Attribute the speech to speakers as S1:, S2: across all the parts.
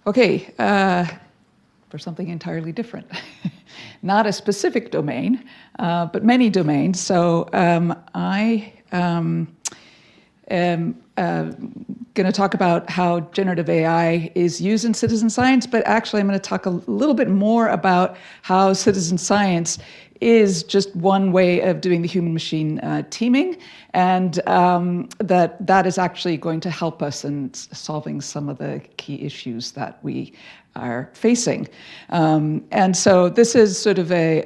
S1: Okay, for something entirely different. Not a specific domain, but many domains. So I am going to talk about how generative AI is used in citizen science, but actually I'm going to talk a little bit more about how citizen science is just one way of doing the human-machine teaming, and that is actually going to help us in solving some of the key issues that we are facing. And so this is sort of a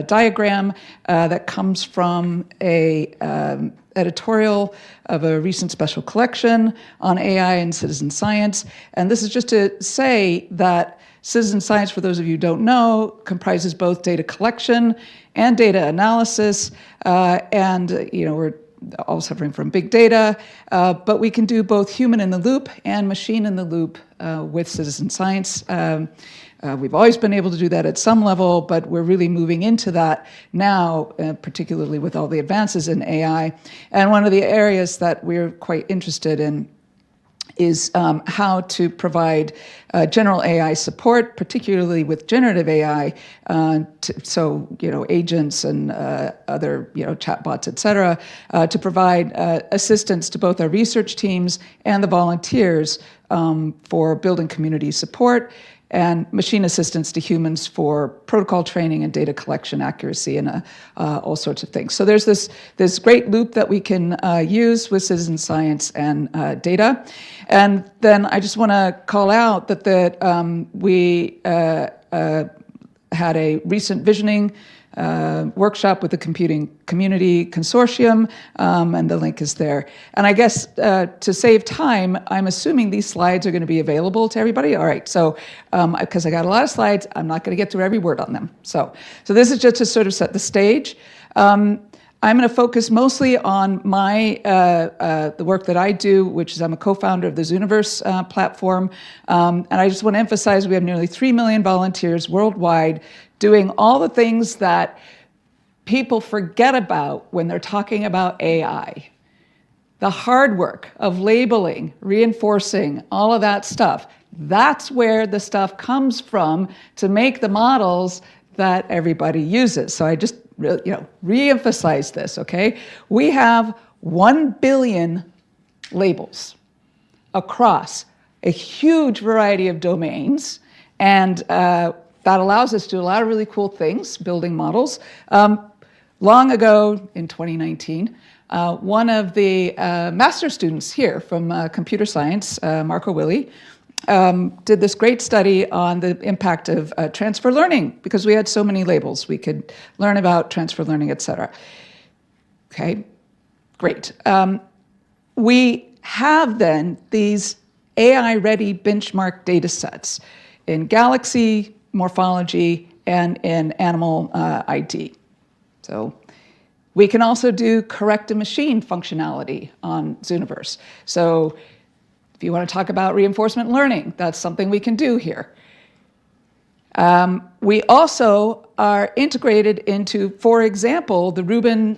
S1: diagram that comes from a editorial of a recent special collection on AI and citizen science. And this is just to say that citizen science, for those of you who don't know, comprises both data collection and data analysis. We're all suffering from big data, but we can do both human in the loop and machine in the loop with citizen science. We've always been able to do that at some level, but we're really moving into that now, particularly with all the advances in AI. And one of the areas that we're quite interested in is how to provide general AI support, particularly with generative AI, so agents and other chatbots, et cetera, to provide assistance to both our research teams and the volunteers for building community support, and machine assistance to humans for protocol training and data collection accuracy and all sorts of things. So there's this great loop that we can use with citizen science and data. And then I just want to call out that we had a recent visioning workshop with the Computing Community Consortium, and the link is there. And I guess to save time, I'm assuming these slides are going to be available to everybody. All right, so because I got a lot of slides, I'm not going to get through every word on them. So this is just to sort of set the stage. I'm going to focus mostly on the work that I do, which is I'm a co-founder of the Zooniverse platform. And I just want to emphasize we have nearly 3 million volunteers worldwide doing all the things that people forget about when they're talking about AI. The hard work of labeling, reinforcing, all of that stuff, that's where the stuff comes from to make the models that everybody uses. So I just re-emphasize this, okay? We have 1 billion labels across a huge variety of domains, and that allows us to do a lot of really cool things, building models. Long ago, in 2019, one of the master students here from computer science, Marco Willi, did this great study on the impact of transfer learning, because we had so many labels. We could learn about transfer learning, et cetera. Okay, great. We have then these AI-ready benchmark data sets in Galaxy, morphology, and in animal ID. So we can also do correct-to-machine functionality on Zooniverse. So if you want to talk about reinforcement learning, that's something we can do here. We also are integrated into, for example, the Rubin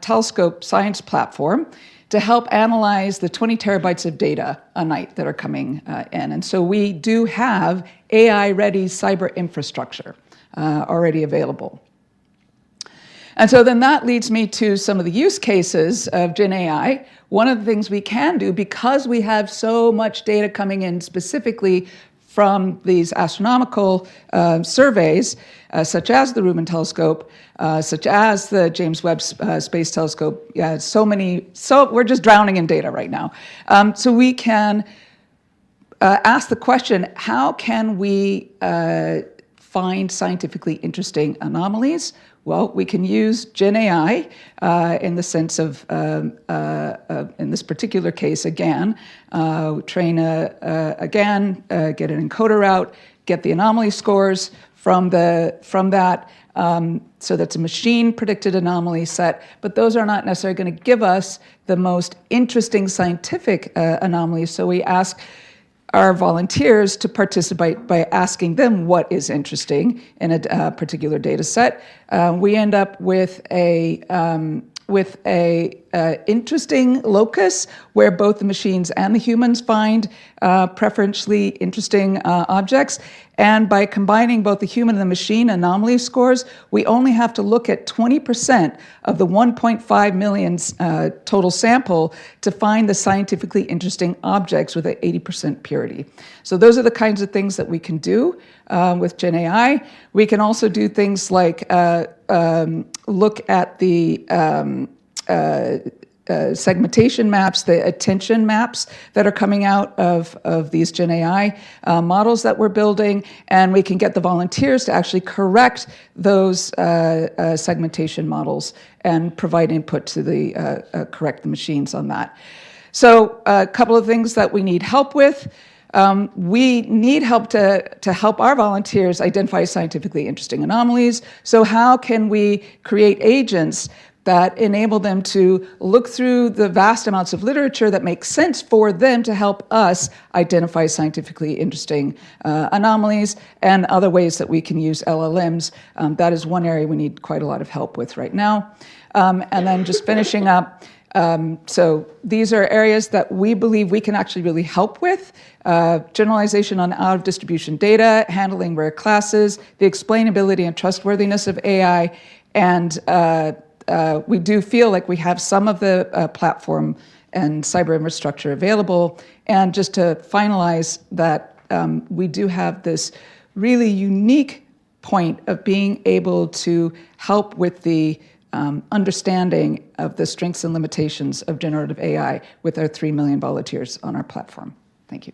S1: telescope science platform to help analyze the 20 terabytes of data a night that are coming in. And so we do have AI-ready cyber infrastructure already available. And so then that leads me to some of the use cases of GenAI. One of the things we can do, because we have so much data coming in specifically from these astronomical surveys, such as the Rubin telescope, such as the James Webb Space Telescope, so we're just drowning in data right now. So we can ask the question, how can we find scientifically interesting anomalies? Well, we can use GenAI in the sense of, in this particular case, again, train a GAN, get an encoder out, get the anomaly scores from that. So that's a machine predicted anomaly set, but those are not necessarily going to give us the most interesting scientific anomalies. So we ask our volunteers to participate by asking them what is interesting in a particular data set. We end up with a interesting locus where both the machines and the humans find preferentially interesting objects. And by combining both the human and the machine anomaly scores, we only have to look at 20% of the 1.5 million total sample to find the scientifically interesting objects with an 80% purity. So those are the kinds of things that we can do with GenAI. We can also do things like look at the segmentation maps, the attention maps that are coming out of these GenAI models that we're building, and we can get the volunteers to actually correct those segmentation models and provide input to the correct the machines on that. So a couple of things that we need help with. We need help to help our volunteers identify scientifically interesting anomalies. So how can we create agents that enable them to look through the vast amounts of literature that makes sense for them to help us identify scientifically interesting anomalies and other ways that we can use LLMs. That is one area we need quite a lot of help with right now. And then just finishing up, so these are areas that we believe we can actually really help with. Generalization on out-of-distribution data, handling rare classes, the explainability and trustworthiness of AI, and we do feel like we have some of the platform and cyber infrastructure available. And just to finalize that, we do have this really unique point of being able to help with the understanding of the strengths and limitations of generative AI with our 3 million volunteers on our platform. Thank you.